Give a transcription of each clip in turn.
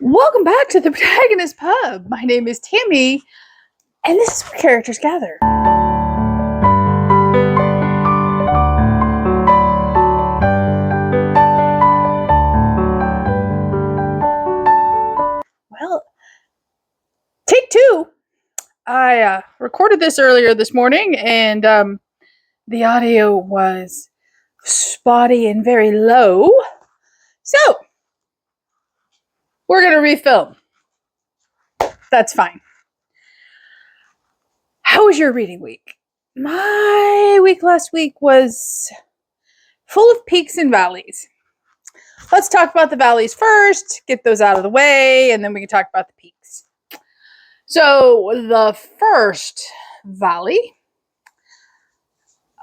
Welcome back to the Protagonist Pub. My name is Tammy, and this is where characters gather. Well, take two. I recorded this earlier this morning, and the audio was spotty and very low. So, we're going to refilm. That's fine. How was your reading week? My week last week was full of peaks and valleys. Let's talk about the valleys first, get those out of the way, and then we can talk about the peaks. So the first valley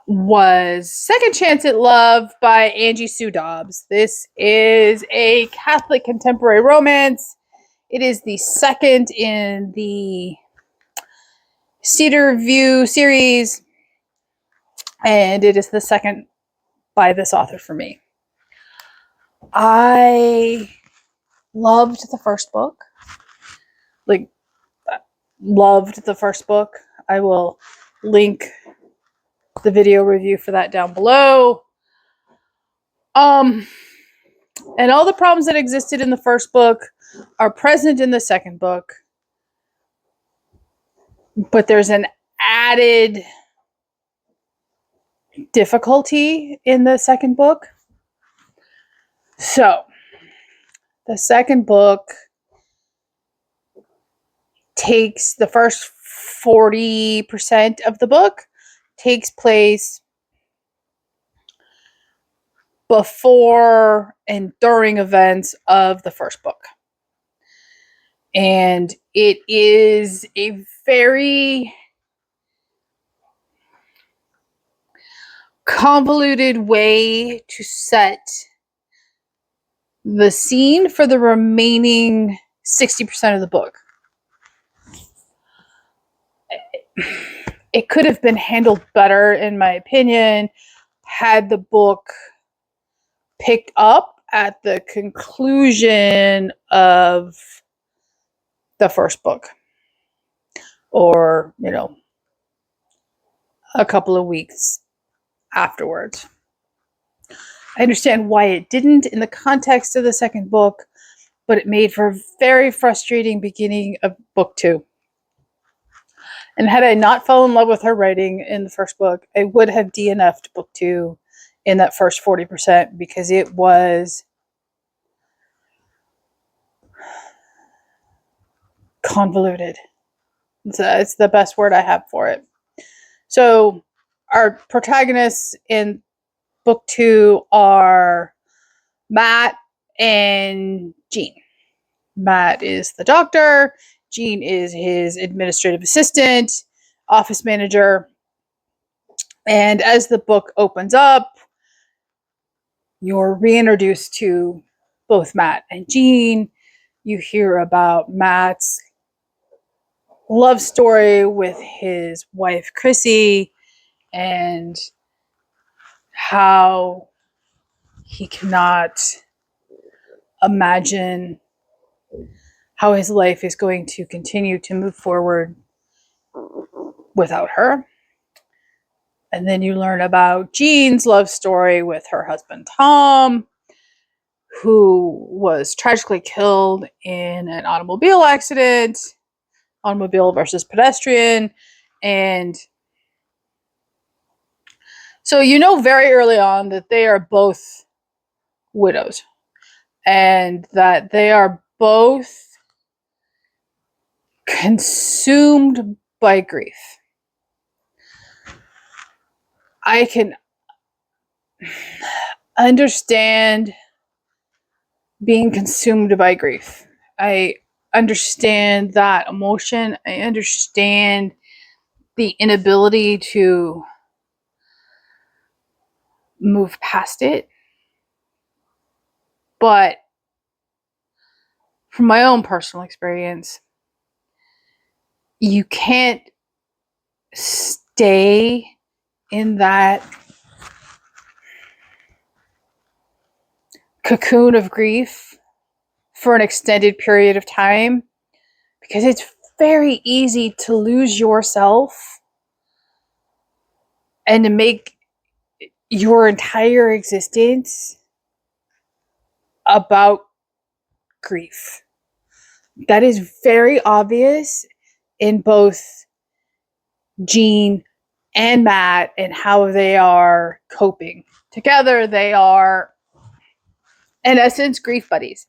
was Second Chance at Love by Angie Sue Dobbs. This is a Catholic contemporary romance. It is the second in the Cedar View series, and it is the second by this author for me. I loved the first book. Loved the first book. I will link the video review for that down below. And all the problems that existed in the first book are present in the second book. But there's an added difficulty in the second book. So, the second book takes the first 40% of the book takes place before and during events of the first book. And it is a very convoluted way to set the scene for the remaining 60% of the book. It could have been handled better, in my opinion, had the book picked up at the conclusion of the first book, or, a couple of weeks afterwards. I understand why it didn't in the context of the second book, but it made for a very frustrating beginning of book 2. And had I not fallen in love with her writing in the first book, I would have DNF'd book 2 in that first 40% because it was convoluted. It's the best word I have for it. So our protagonists in book 2 are Matt and Jean. Matt is the doctor. Jean is his administrative assistant, office manager. And as the book opens up, you're reintroduced to both Matt and Jean. You hear about Matt's love story with his wife, Chrissy, and how he cannot imagine how his life is going to continue to move forward without her. And then you learn about Jean's love story with her husband, Tom, who was tragically killed in an automobile accident, automobile versus pedestrian. And so very early on that they are both widows and that they are both consumed by grief. I can understand being consumed by grief. I understand that emotion. I understand the inability to move past it. But from my own personal experience, you can't stay in that cocoon of grief for an extended period of time, because it's very easy to lose yourself and to make your entire existence about grief. That is very obvious in both Jean and Matt and how they are coping. Together, they are, in essence, grief buddies.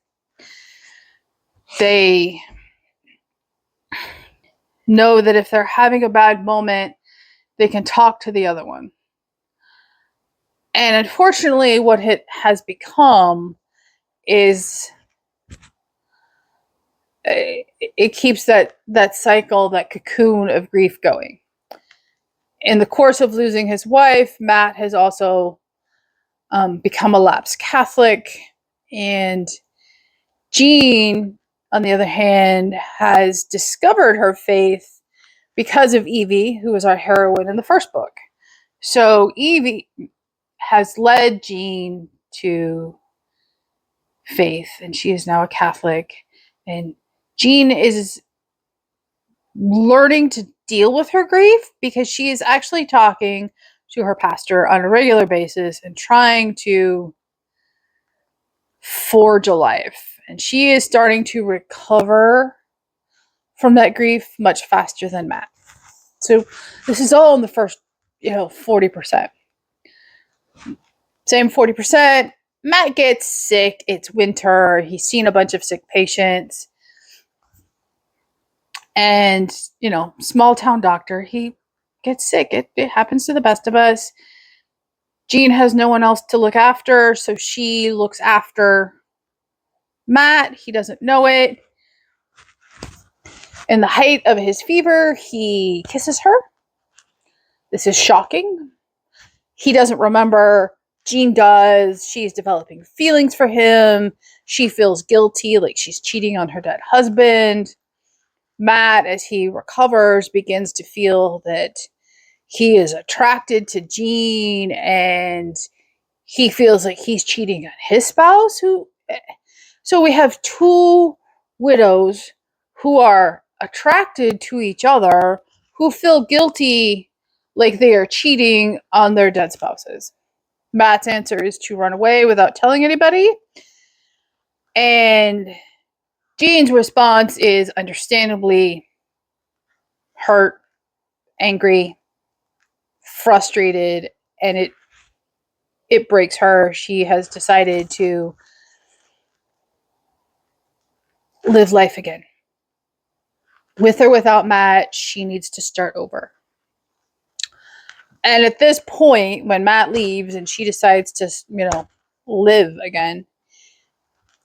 They know that if they're having a bad moment, they can talk to the other one. And unfortunately, what it has become is it keeps that cycle, that cocoon of grief going. In the course of losing his wife, Matt has also become a lapsed Catholic, and Jean, on the other hand, has discovered her faith because of Evie, who was our heroine in the first book. So Evie has led Jean to faith, and she is now a Catholic. And Jean is learning to deal with her grief because she is actually talking to her pastor on a regular basis and trying to forge a life. And she is starting to recover from that grief much faster than Matt. So this is all in the first, 40%. Same 40%. Matt gets sick. It's winter. He's seen a bunch of sick patients. And, small town doctor, he gets sick. It happens to the best of us. Jean has no one else to look after, so she looks after Matt. He doesn't know it. In the height of his fever, he kisses her. This is shocking. He doesn't remember. Jean does. She's developing feelings for him. She feels guilty, like she's cheating on her dead husband. Matt, as he recovers, begins to feel that he is attracted to Jean, and he feels like he's cheating on his spouse. So we have two widows who are attracted to each other, who feel guilty like they are cheating on their dead spouses. Matt's answer is to run away without telling anybody. And Jean's response is understandably hurt, angry, frustrated, and it breaks her. She has decided to live life again. With or without Matt, she needs to start over. And at this point, when Matt leaves and she decides to, live again,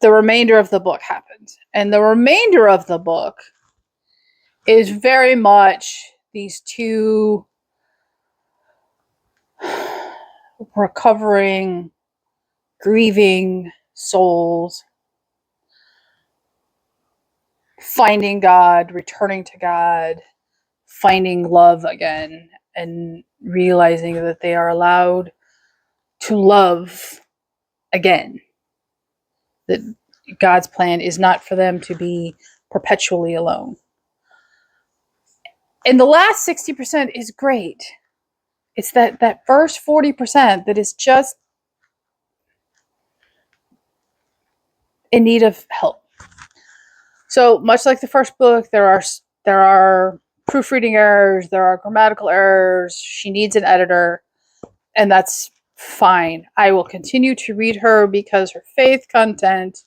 the remainder of the book happens. And the remainder of the book is very much these two recovering, grieving souls finding God, returning to God, finding love again, and realizing that they are allowed to love again. That God's plan is not for them to be perpetually alone. And the last 60% is great. It's that first 40% that is just in need of help. So much like the first book, there are proofreading errors, there are grammatical errors. She needs an editor, and that's fine. I will continue to read her because her faith content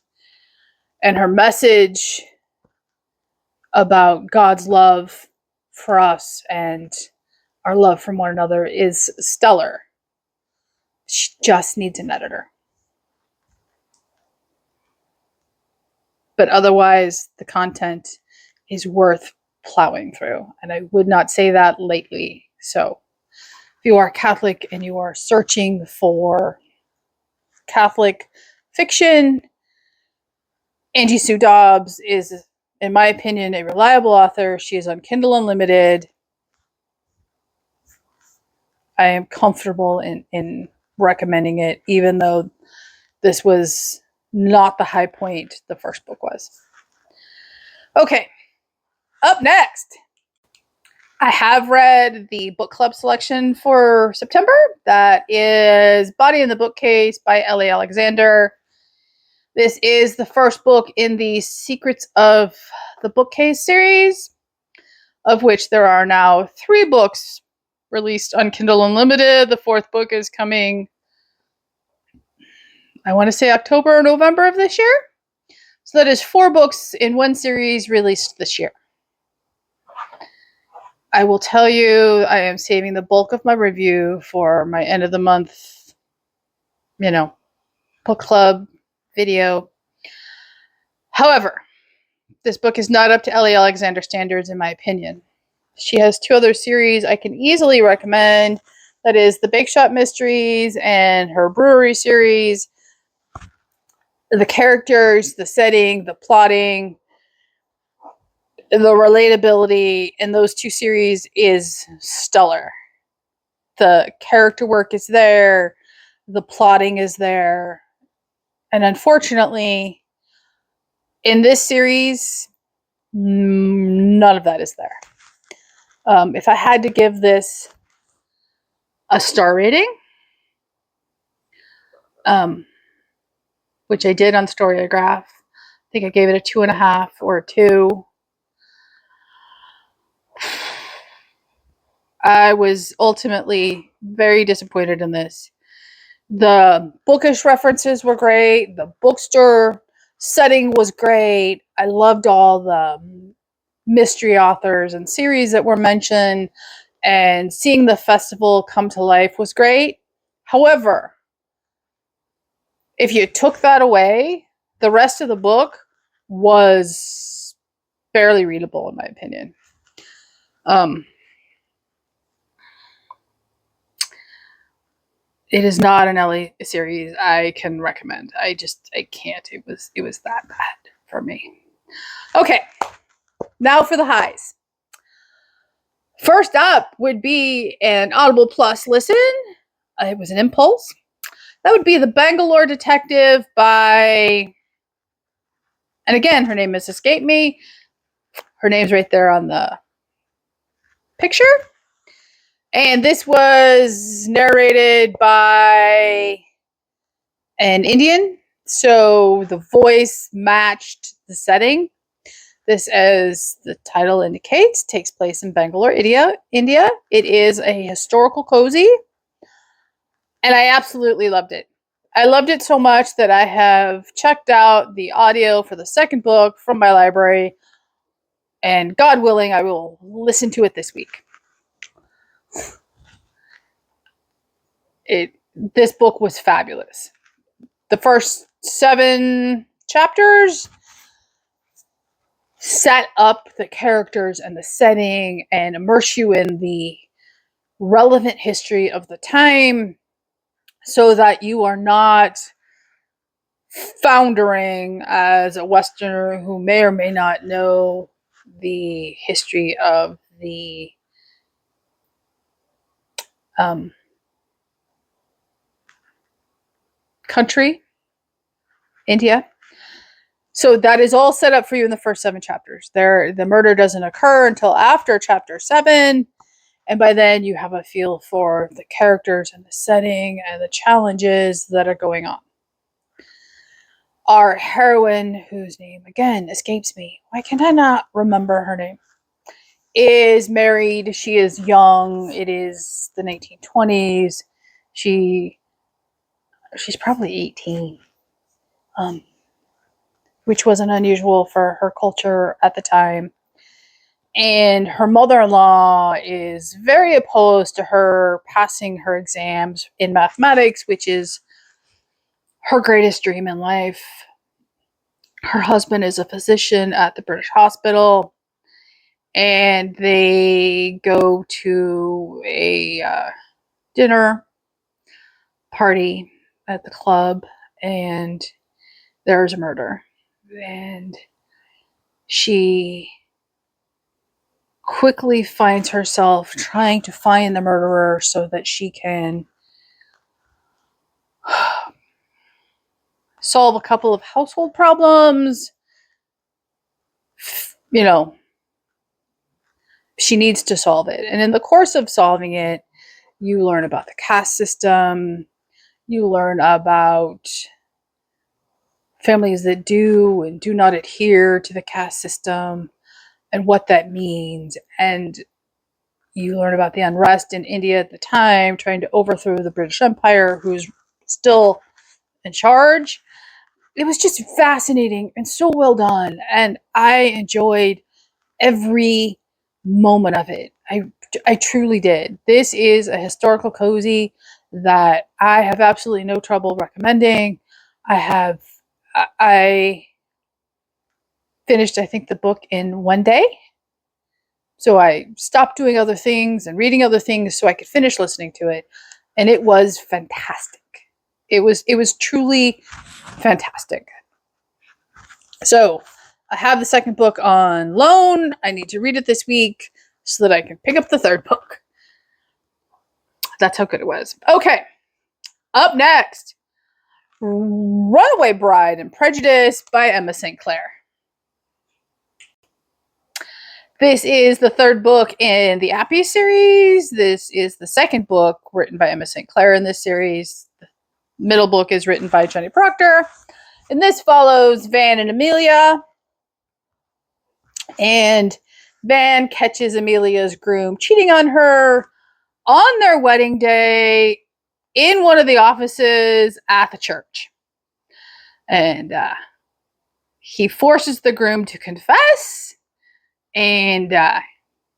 and her message about God's love for us and our love from one another is stellar. She just needs an editor. But otherwise, the content is worth plowing through. And I would not say that lightly. So if you are Catholic and you are searching for Catholic fiction, Angie Sue Dobbs is, in my opinion, a reliable author. She is on Kindle Unlimited. I am comfortable in recommending it, even though this was not the high point the first book was. Okay, up next, I have read the book club selection for September. That is Body in the Bookcase by Ellie Alexander. This is the first book in the Secrets of the Bookcase series, of which there are now 3 books released on Kindle Unlimited. The 4th book is coming, I want to say October or November of this year. So that is 4 books in one series released this year. I will tell you, I am saving the bulk of my review for my end of the month, book club video. However, this book is not up to Ellie Alexander standards, in my opinion. She has 2 other series I can easily recommend. That is the Bake Shop Mysteries and her brewery series. The characters, the setting, the plotting, the relatability in those 2 series is stellar. The character work is there. The plotting is there. And unfortunately, in this series, none of that is there. If I had to give this a star rating, which I did on Storygraph, I think I gave it a 2.5 or a 2. I was ultimately very disappointed in this. The bookish references were great. The bookstore setting was great. I loved all the mystery authors and series that were mentioned, and seeing the festival come to life was great. However, if you took that away, the rest of the book was barely readable, in my opinion. It is not an Ellie series I can recommend. I can't. It was that bad for me. Okay, now for the highs. First up would be an Audible Plus listen. It was an impulse. That would be The Bangalore Detective by, and again, her name has escaped me. Her name's right there on the picture. And this was narrated by an Indian, so the voice matched the setting. This, as the title indicates, takes place in Bangalore, India. It is a historical cozy, and I absolutely loved it. I loved it so much that I have checked out the audio for the second book from my library, and God willing, I will listen to it this week. This book was fabulous. The first 7 chapters set up the characters and the setting and immerse you in the relevant history of the time so that you are not foundering as a Westerner who may or may not know the history of the country, India. So that is all set up for you in the first 7 chapters. The murder doesn't occur until after chapter 7. And by then you have a feel for the characters and the setting and the challenges that are going on. Our heroine, whose name again escapes me, why can I not remember her name, is married. She is young. It is the 1920s. She's probably 18, which wasn't unusual for her culture at the time. And her mother-in-law is very opposed to her passing her exams in mathematics, which is her greatest dream in life. Her husband is a physician at the British hospital, and they go to a dinner party at the club, and there's a murder. And she quickly finds herself trying to find the murderer so that she can solve a couple of household problems. You know, she needs to solve it. And in the course of solving it, you learn about the caste system. You learn about families that do and do not adhere to the caste system and what that means. And you learn about the unrest in India at the time, trying to overthrow the British Empire, who's still in charge. It was just fascinating and so well done. And I enjoyed every moment of it. I truly did. This is a historical cozy that I have absolutely no trouble recommending. I finished, I think, the book in one day. So I stopped doing other things and reading other things so I could finish listening to it. And it was fantastic. It was truly fantastic. So I have the second book on loan. I need to read it this week so that I can pick up the third book. That's how good it was. Okay. Up next, Runaway Bride and Prejudice by Emma St. Clair. This is the third book in the Appy series. This is the second book written by Emma St. Clair in this series. The middle book is written by Jenny Proctor. And this follows Van and Amelia. And Van catches Amelia's groom cheating on her on their wedding day in one of the offices at the church. And he forces the groom to confess and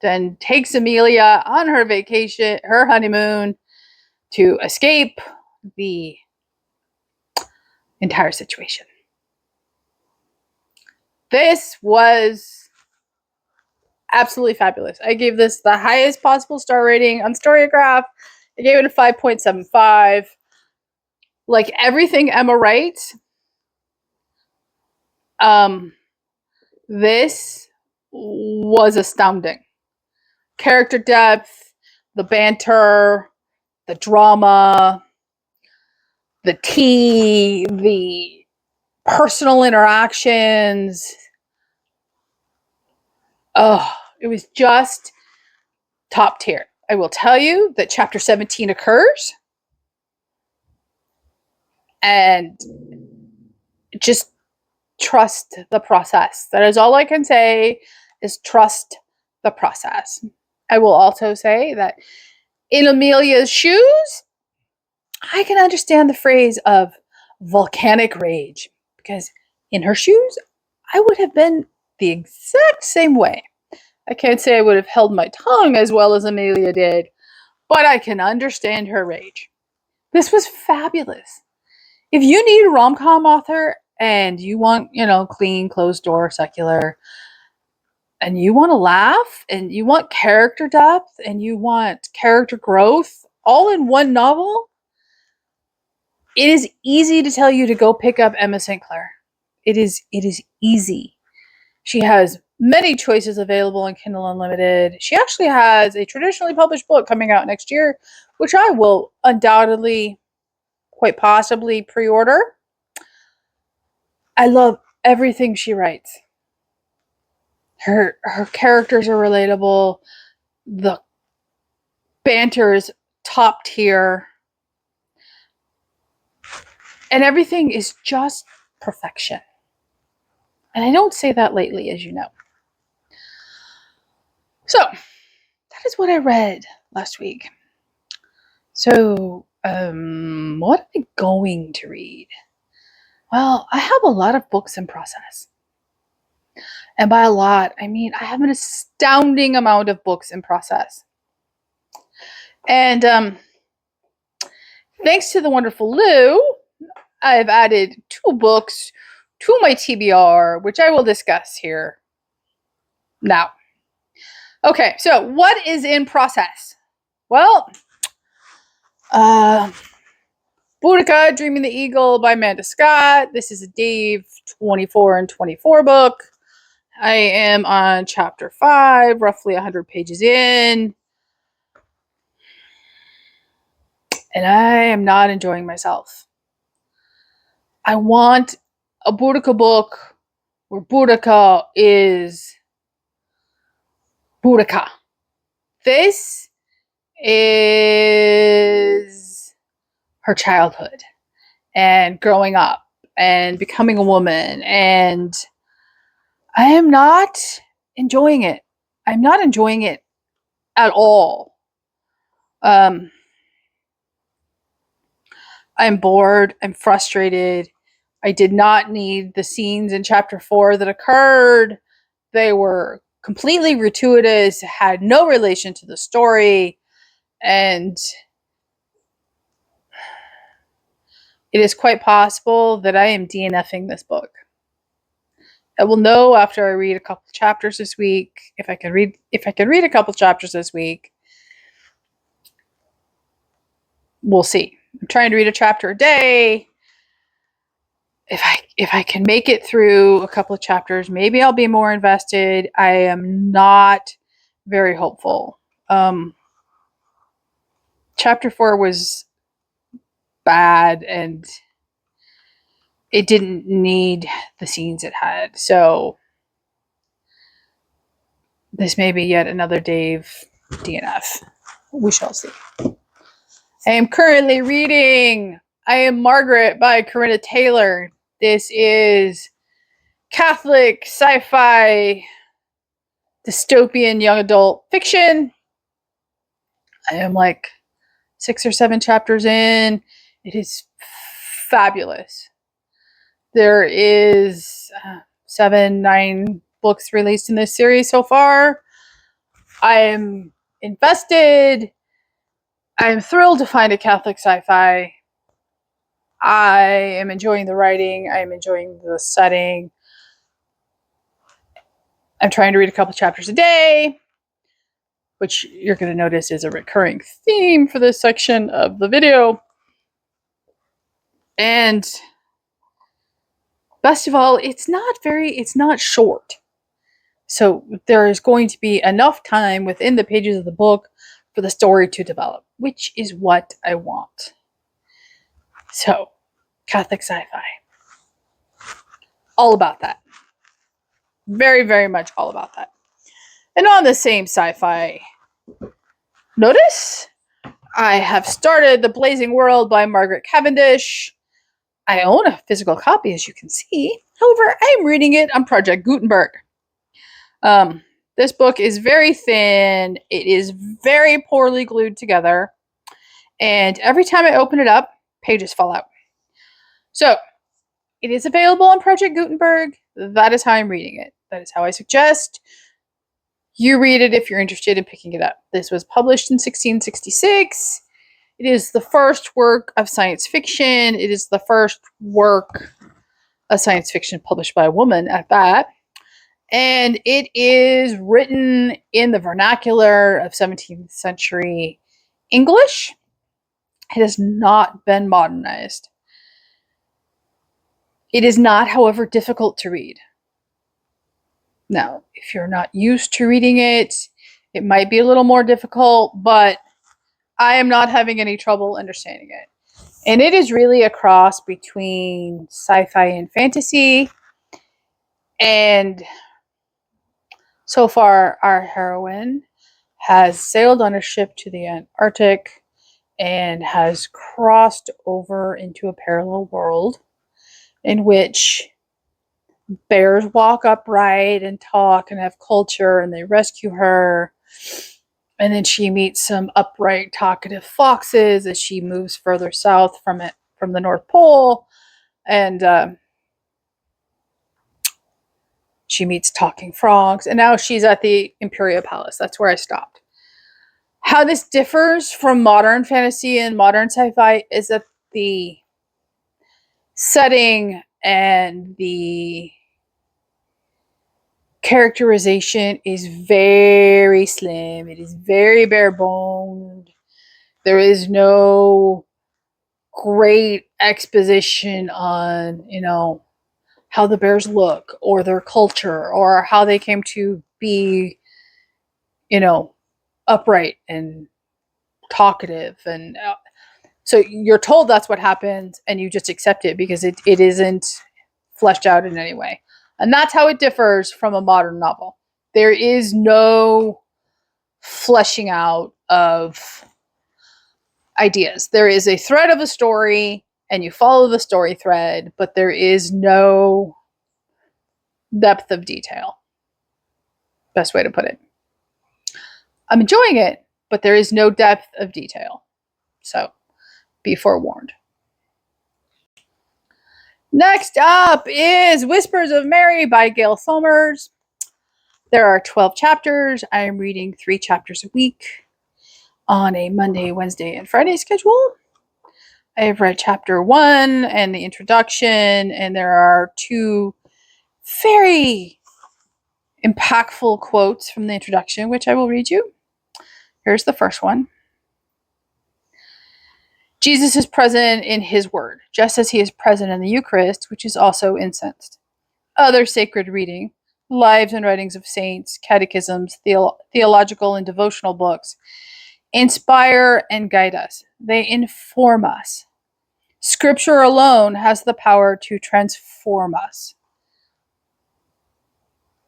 then takes Amelia on her vacation, her honeymoon, to escape the entire situation. This was absolutely fabulous. I gave this the highest possible star rating on Storygraph. I gave it a 5.75. Like everything Emma writes, this was astounding. Character depth, the banter, the drama, the tea, the personal interactions. Oh, it was just top tier. I will tell you that chapter 17 occurs. And just trust the process. That is all I can say, is trust the process. I will also say that in Amelia's shoes, I can understand the phrase of volcanic rage, because in her shoes, I would have been the exact same way. I can't say I would have held my tongue as well as Amelia did, but I can understand her rage. This was fabulous. If you need a rom-com author and you want, clean, closed door, secular, and you want to laugh and you want character depth and you want character growth all in one novel, it is easy to tell you to go pick up Emma St. Clair. It is easy. She has many choices available in Kindle Unlimited. She actually has a traditionally published book coming out next year, which I will undoubtedly, quite possibly, pre-order. I love everything she writes. Her characters are relatable. The banter is top tier. And everything is just perfection. And I don't say that lightly, as you know. So, that is what I read last week. So, what am I going to read? Well, I have a lot of books in process. And by a lot, I mean I have an astounding amount of books in process. And thanks to the wonderful Lou, I've added 2 books to my TBR, which I will discuss here now. Okay, so what is in process? Well, Boudica, Dreaming the Eagle by Amanda Scott. This is a Dave 24 and 24 book. I am on chapter 5, roughly 100 pages in. And I am not enjoying myself. I want a Boudica book where Boudica is Boudica. This is her childhood and growing up and becoming a woman, and I am not enjoying it. I'm not enjoying it at all. I'm bored. I'm frustrated. I did not need the scenes in chapter 4 that occurred. They were completely gratuitous, had no relation to the story, and it is quite possible that I am DNFing this book. I will know after I read a couple chapters this week. If I can read a couple chapters this week, we'll see. I'm trying to read a chapter a day. If I can make it through a couple of chapters, maybe I'll be more invested. I am not very hopeful. Chapter 4 was bad, and it didn't need the scenes it had. So this may be yet another Dave DNF. We shall see. I am currently reading I Am Margaret by Corinna Taylor. This is Catholic sci-fi dystopian young adult fiction. I am like 6 or 7 chapters in. It is fabulous. There is 7, 9 books released in this series so far. I am invested. I am thrilled to find a Catholic sci-fi. I am enjoying the writing. I am enjoying the setting. I'm trying to read a couple chapters a day, which you're going to notice is a recurring theme for this section of the video. And best of all, it's not short. So there is going to be enough time within the pages of the book for the story to develop, which is what I want. So, Catholic sci-fi. All about that. Very, very much all about that. And on the same sci-fi notice, I have started The Blazing World by Margaret Cavendish. I own a physical copy, as you can see. However, I'm reading it on Project Gutenberg. This book is very thin. It is very poorly glued together. And every time I open it up, pages fall out. So, it is available on Project Gutenberg. That is how I'm reading it. That is how I suggest you read it if you're interested in picking it up. This was published in 1666. It is the first work of science fiction. It is the first work of science fiction published by a woman at that. And it is written in the vernacular of 17th century English. It has not been modernized. It is not, however, difficult to read. Now, if you're not used to reading it, it might be a little more difficult, but I am not having any trouble understanding it. And it is really a cross between sci-fi and fantasy. And so far, our heroine has sailed on a ship to the Antarctic and has crossed over into a parallel world in which bears walk upright and talk and have culture, and they rescue her. And then she meets some upright, talkative foxes as she moves further south from the North Pole. And she meets talking frogs. And now she's at the Imperial Palace. That's where I stopped. How this differs from modern fantasy and modern sci-fi is that the setting and the characterization is very slim. It is very bare boned. There is no great exposition on, how the bears look or their culture or how they came to be, upright and talkative. And So you're told that's what happens, and you just accept it because it isn't fleshed out in any way. And that's how it differs from a modern novel. There is no fleshing out of ideas. There is a thread of a story, and you follow the story thread, but there is no depth of detail. Best way to put it. I'm enjoying it, but there is no depth of detail. So be forewarned. Next up is Whispers of Mary by Gail Somers. There are 12 chapters. I am reading 3 chapters a week on a Monday, Wednesday, and Friday schedule. I have read chapter 1 and the introduction, and there are 2 very impactful quotes from the introduction, which I will read you. Here's the first one. Jesus is present in his word, just as he is present in the Eucharist, which is also incensed. Other sacred reading, lives and writings of saints, catechisms, theological and devotional books, inspire and guide us. They inform us. Scripture alone has the power to transform us.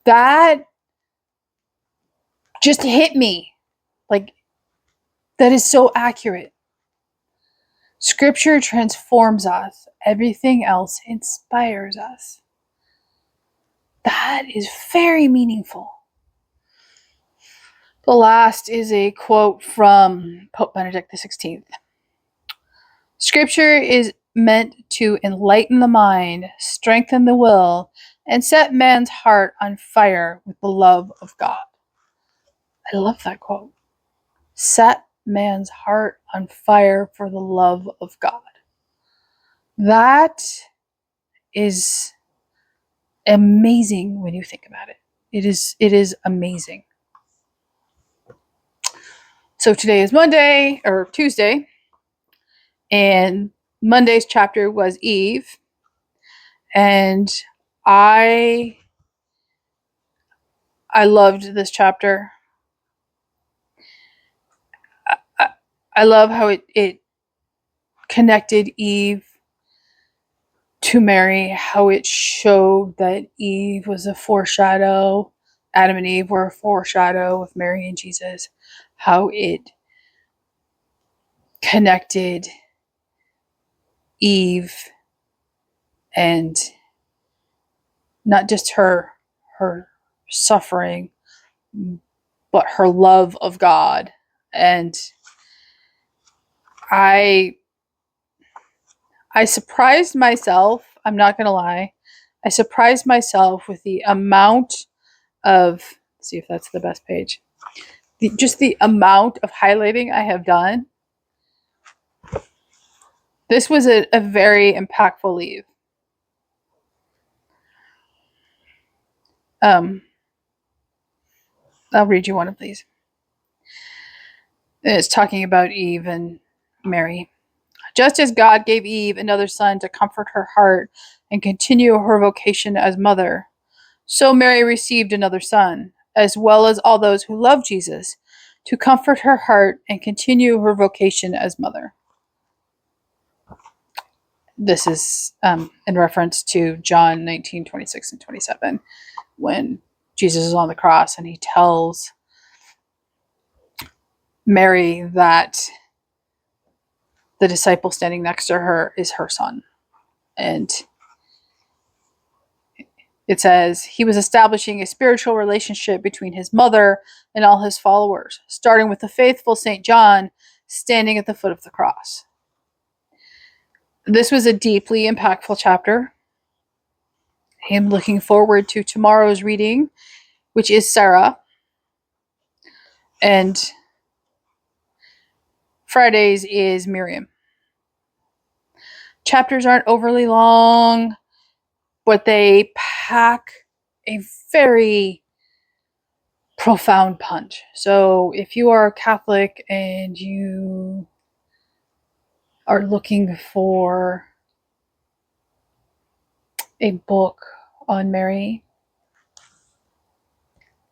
That just hit me. Like, that is so accurate. Scripture transforms us. Everything else inspires us. That is very meaningful. The last is a quote from Pope Benedict XVI. Scripture is meant to enlighten the mind, strengthen the will, and set man's heart on fire with the love of God. I love that quote. Set man's heart on fire for the love of God. That is amazing when you think about it. It is amazing. So today is Monday or Tuesday, and Monday's chapter was Eve, and I loved this chapter. I love how it connected Eve to Mary, how it showed that Eve was a foreshadow, Adam and Eve were a foreshadow of Mary and Jesus, how it connected Eve and not just her suffering, but her love of God. And I surprised myself, I'm not going to lie, I surprised myself with the amount of, let's see if that's the best page, just the amount of highlighting I have done. This was a very impactful leave. I'll read you one of these. It's talking about Eve and Mary. Just as God gave Eve another son to comfort her heart and continue her vocation as mother, so Mary received another son, as well as all those who love Jesus, to comfort her heart and continue her vocation as mother. This is in reference to John 19:26 and 27, when Jesus is on the cross and he tells Mary that the disciple standing next to her is her son. And it says, he was establishing a spiritual relationship between his mother and all his followers, starting with the faithful St. John standing at the foot of the cross. This was a deeply impactful chapter. I'm looking forward to tomorrow's reading, which is Sarah. And Friday's is Miriam. Chapters aren't overly long, but they pack a very profound punch. So if you are Catholic and you are looking for a book on Mary,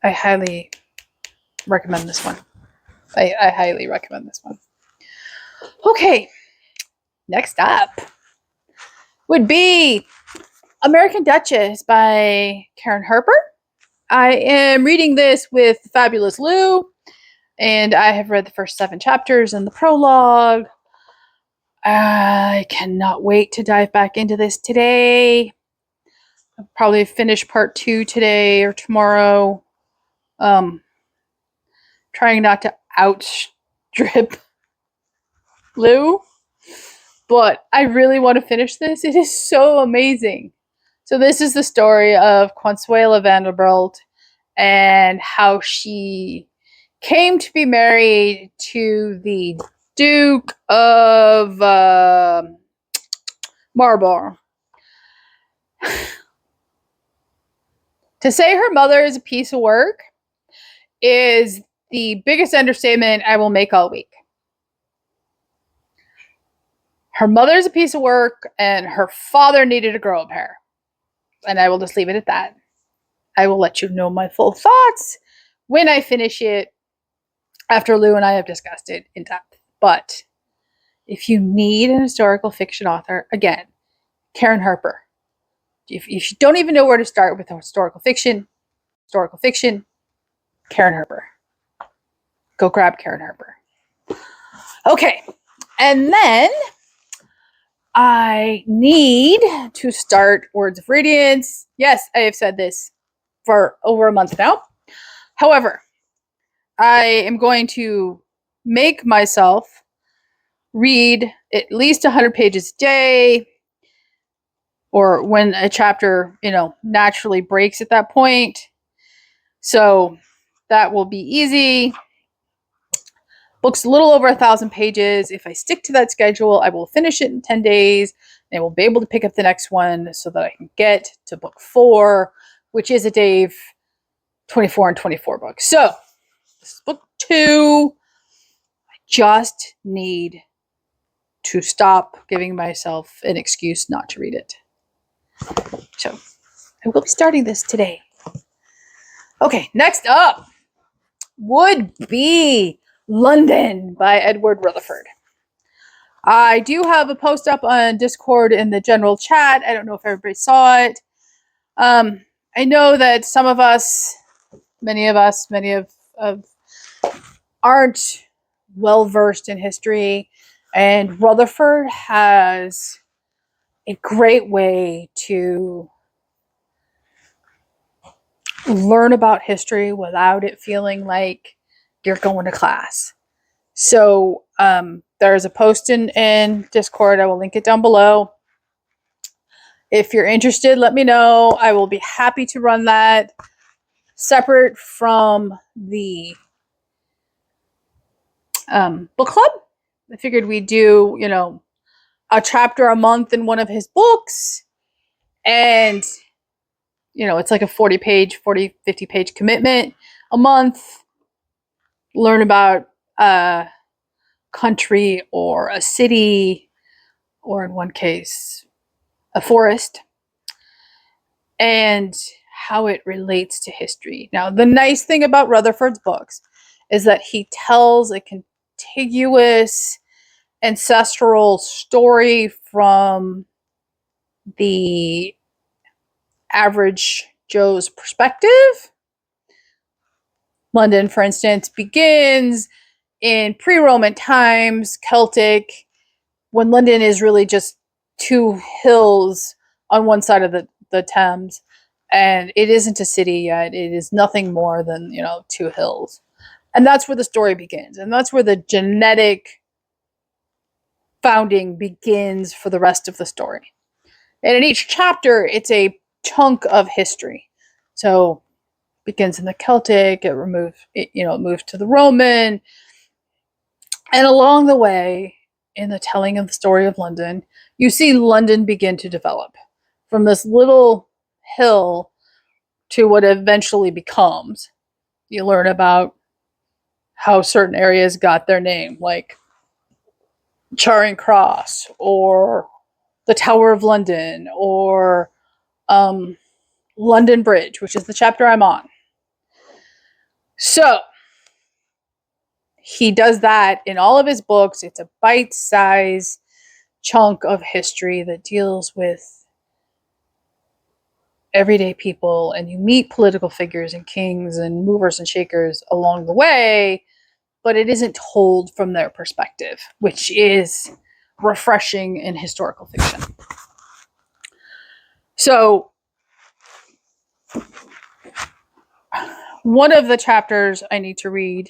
I highly recommend this one. I highly recommend this one. Okay, next up would be American Duchess by Karen Harper. I am reading this with Fabulous Lou, and I have read the first 7 chapters and the prologue. I cannot wait to dive back into this today. I'll probably finish part 2 today or tomorrow. Trying not to outstrip Lou, but I really want to finish this. It is so amazing. So this is the story of Consuela Vanderbilt and how she came to be married to the Duke of Marlborough. To say her mother is a piece of work is the biggest understatement I will make all week. Her mother is a piece of work, and her father needed a grow up hair. And I will just leave it at that. I will let you know my full thoughts when I finish it after Lou and I have discussed it in depth. But if you need an historical fiction author, again, Karen Harper. If you don't even know where to start with historical fiction, Karen Harper. Go grab Karen Harper. Okay, and then I need to start Words of Radiance. Yes, I have said this for over a month now. However, I am going to make myself read at least 100 pages a day, or when a chapter, naturally breaks at that point. So that will be easy. Book's a little over 1,000 pages. If I stick to that schedule, I will finish it in 10 days, and I will be able to pick up the next one so that I can get to book 4, which is a Dave 24 and 24 book. So this is book 2. I just need to stop giving myself an excuse not to read it. So I will be starting this today. Okay, next up would be London by Edward Rutherford. I do have a post up on Discord in the general chat. I don't know if everybody saw it. I know that some of us, many of aren't well versed in history, and Rutherford has a great way to learn about history without it feeling like you're going to class. So there's a post in Discord. I will link it down below. If you're interested, let me know. I will be happy to run that separate from the book club. I figured we'd do, a chapter a month in one of his books. And, it's like a 50 page commitment a month. Learn about a country or a city, or in one case, a forest, and how it relates to history. Now, the nice thing about Rutherford's books is that he tells a contiguous ancestral story from the average Joe's perspective. London, for instance, begins in pre-Roman times, Celtic, when London is really just 2 hills on one side of the Thames, and it isn't a city yet. It is nothing more than 2 hills, and that's where the story begins, and that's where the genetic founding begins for the rest of the story. And in each chapter, it's a chunk of history. So it begins in the Celtic, it moves to the Roman, and along the way, in the telling of the story of London, you see London begin to develop from this little hill to what it eventually becomes. You learn about how certain areas got their name, like Charing Cross, or the Tower of London, or London Bridge, which is the chapter I'm on. So he does that in all of his books. It's a bite-sized chunk of history that deals with everyday people, and you meet political figures and kings and movers and shakers along the way, but it isn't told from their perspective, which is refreshing in historical fiction. So one of the chapters I need to read,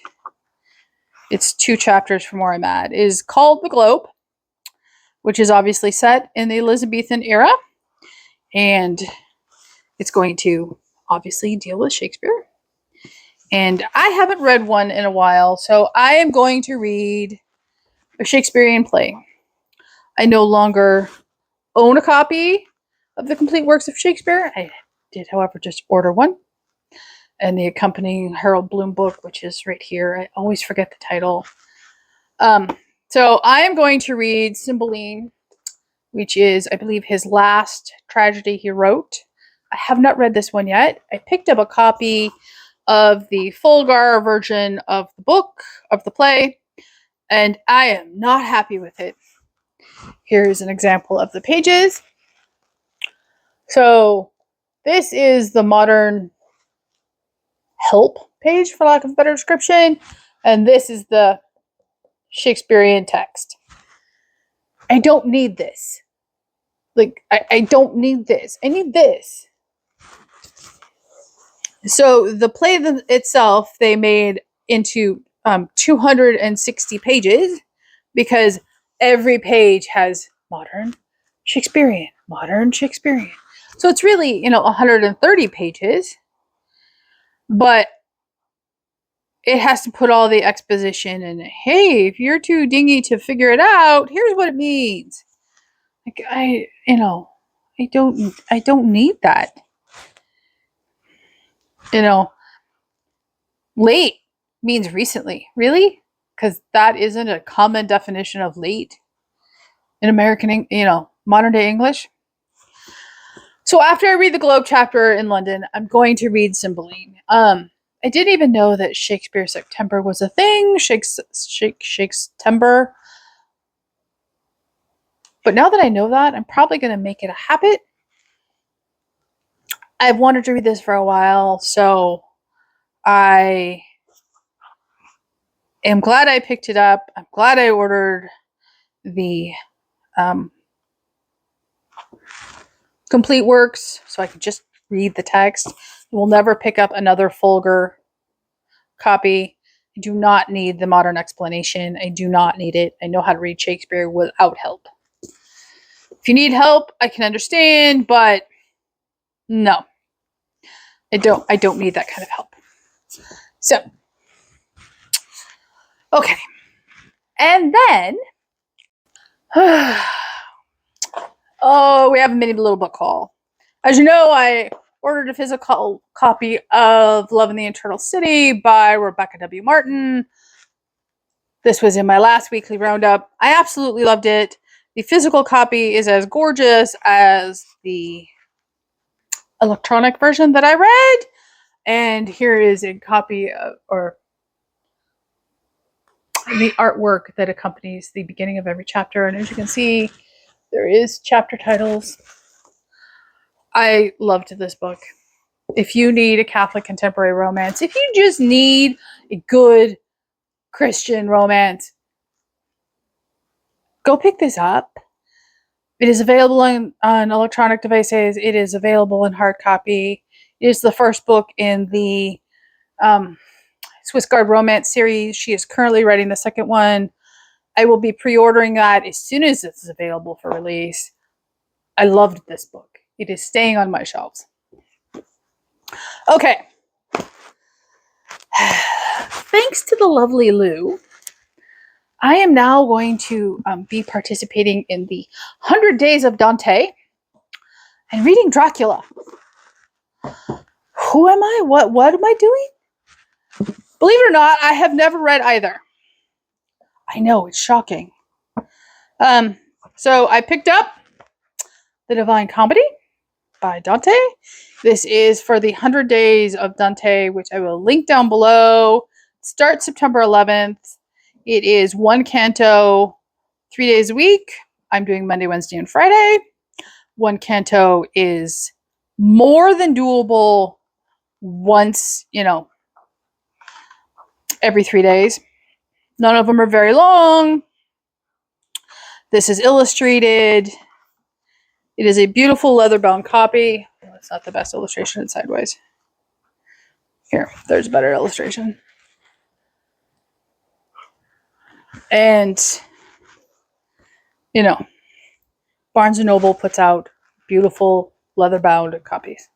it's 2 chapters from where I'm at, is called The Globe, which is obviously set in the Elizabethan era, and it's going to obviously deal with Shakespeare. And I haven't read one in a while, so I am going to read a Shakespearean play. I no longer own a copy of the complete works of Shakespeare. I did, however, just order one. And the accompanying Harold Bloom book, which is right here. I always forget the title. So I am going to read Cymbeline, which is, I believe, his last tragedy he wrote. I have not read this one yet. I picked up a copy of the Fulgar version of the book, of the play, and I am not happy with it. Here's an example of the pages. So this is the modern help page, for lack of a better description, and this is the Shakespearean text. I don't need this. Like, I don't need this. I need this. So the play itself, they made into 260 pages, because every page has modern Shakespearean. So it's really, 130 pages, but it has to put all the exposition in. Hey, if you're too dingy to figure it out, here's what it means. Like, I don't need that. Late means recently. Really? Because that isn't a common definition of late in American, modern day English. So after I read the Globe chapter in London, I'm going to read Cymbeline. I didn't even know that Shakespeare September was a thing. Shakestember. But now that I know that, I'm probably going to make it a habit. I've wanted to read this for a while, so I am glad I picked it up. I'm glad I ordered the complete works, so I can just read the text. I will never pick up another Fulgar copy. I do not need the modern explanation. I do not need it. I know how to read Shakespeare without help. If you need help, I can understand, but no. I don't need that kind of help. So, okay. And then, we have a mini little book haul. As you know, I ordered a physical copy of Love in the Eternal City by Rebecca W. Martin. This was in my last weekly roundup. I absolutely loved it. The physical copy is as gorgeous as the electronic version that I read. And here is a copy of, or the artwork that accompanies the beginning of every chapter. And as you can see, there is chapter titles. I loved this book. If you need a Catholic contemporary romance, if you just need a good Christian romance, go pick this up. It is available on electronic devices. It is available in hard copy. It is the first book in the Swiss Guard romance series. She is currently writing the second one. I will be pre-ordering that as soon as it's available for release. I loved this book. It is staying on my shelves. Okay. Thanks to the lovely Lou, I am now going to be participating in the 100 Days of Dante and reading Dracula. Who am I? What am I doing? Believe it or not, I have never read either. I know, it's shocking. So I picked up The Divine Comedy by Dante. This is for the 100 Days of Dante, which I will link down below. It starts September 11th. It is one canto, 3 days a week. I'm doing Monday, Wednesday, and Friday. One canto is more than doable once, every 3 days. None of them are very long. This is illustrated. It is a beautiful leather-bound copy. Well, it's not the best illustration, it's sideways. Here, there's a better illustration. And, Barnes & Noble puts out beautiful leather-bound copies.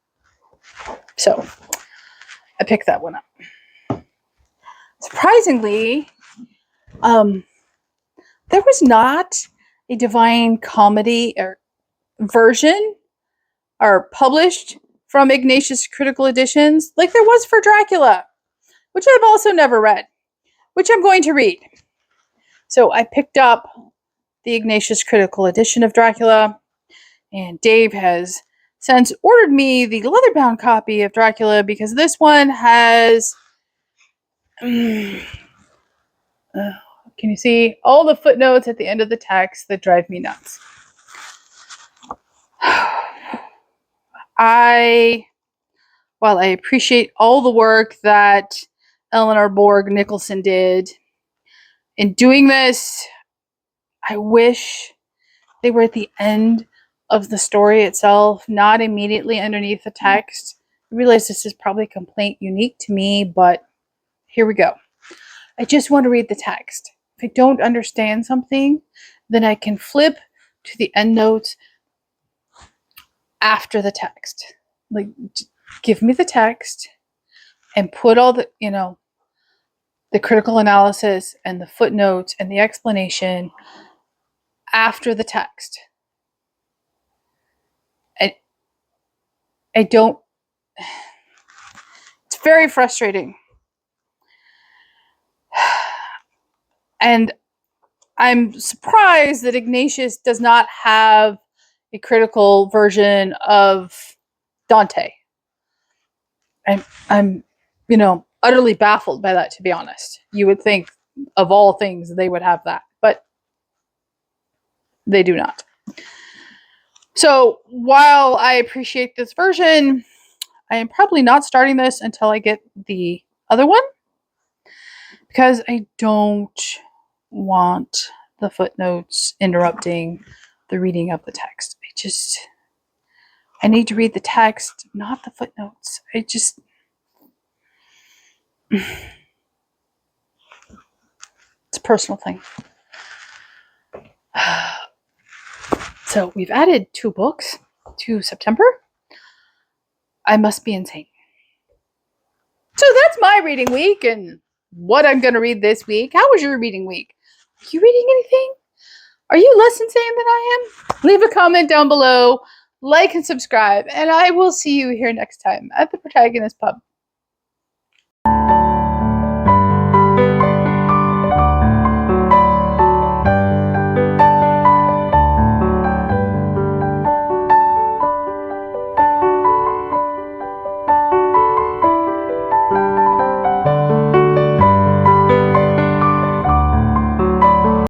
So, I picked that one up. Surprisingly, there was not a Divine Comedy version or published from Ignatius Critical Editions like there was for Dracula, which I've also never read, which I'm going to read. So I picked up the Ignatius Critical Edition of Dracula, and Dave has since ordered me the leather-bound copy of Dracula because this one has... can you see all the footnotes at the end of the text that drive me nuts? While I appreciate all the work that Eleanor Borg Nicholson did in doing this, I wish they were at the end of the story itself, not immediately underneath the text. I realize this is probably a complaint unique to me, but here we go. I just want to read the text. If I don't understand something, then I can flip to the endnotes after the text. Like, give me the text and put all the, the critical analysis and the footnotes and the explanation after the text. I don't... It's very frustrating. And I'm surprised that Ignatius does not have a critical version of Dante. I'm utterly baffled by that, to be honest. You would think, of all things, they would have that, but they do not. So while I appreciate this version, I am probably not starting this until I get the other one, because I don't want the footnotes interrupting the reading of the text. I need to read the text, not the footnotes. It's a personal thing. So we've added 2 books to September. I must be insane. So that's my reading week and what I'm going to read this week. How was your reading week? Are you reading anything? Are you less insane than I am? Leave a comment down below, like and subscribe, and I will see you here next time at the Protagonist Pub.